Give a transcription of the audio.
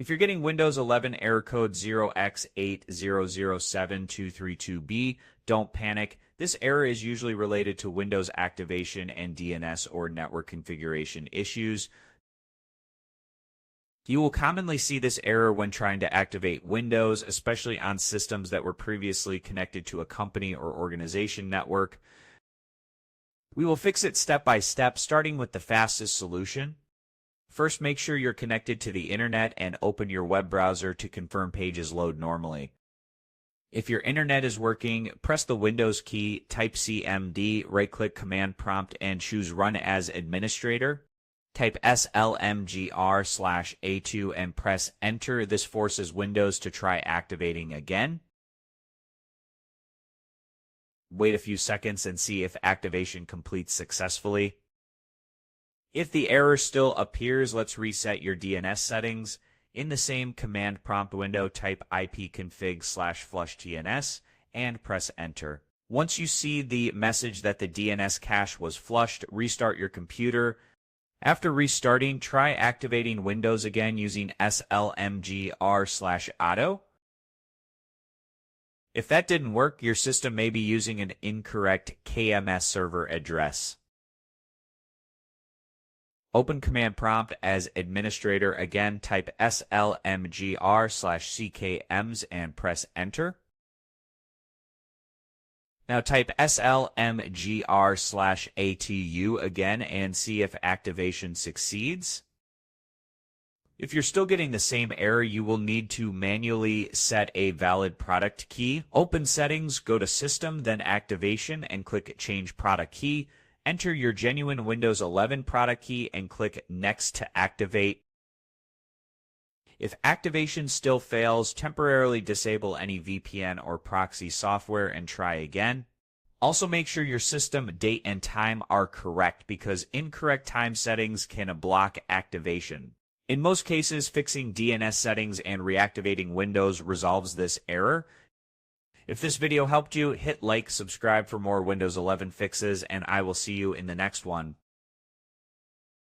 If you're getting Windows 11 error code 0x8007232B, don't panic. This error is usually related to Windows activation and DNS or network configuration issues. You will commonly see this error when trying to activate Windows, especially on systems that were previously connected to a company or organization network. We will fix it step by step, starting with the fastest solution. First, make sure you're connected to the internet and open your web browser to confirm pages load normally. If your internet is working, press the Windows key, type CMD, right-click Command Prompt, and choose Run as Administrator. Type slmgr/a2 and press Enter. This forces Windows to try activating again. Wait a few seconds and see if activation completes successfully. If the error still appears, let's reset your DNS settings. In the same command prompt window, type ipconfig/flushdns and press Enter. Once you see the message that the DNS cache was flushed, restart your computer. After restarting, try activating Windows again using slmgr/auto. If that didn't work, your system may be using an incorrect KMS server address. Open Command Prompt as Administrator again, type slmgr/ckms and press Enter. Now type slmgr/atu again and see if activation succeeds. If you're still getting the same error, you will need to manually set a valid product key. Open Settings, go to System, then Activation, and click Change Product Key. Enter your genuine Windows 11 product key and click Next to activate. If activation still fails, temporarily disable any VPN or proxy software and try again. Also make sure your system date and time are correct because incorrect time settings can block activation. In most cases, fixing DNS settings and reactivating Windows resolves this error. If this video helped you, hit like, subscribe for more Windows 11 fixes, and I will see you in the next one.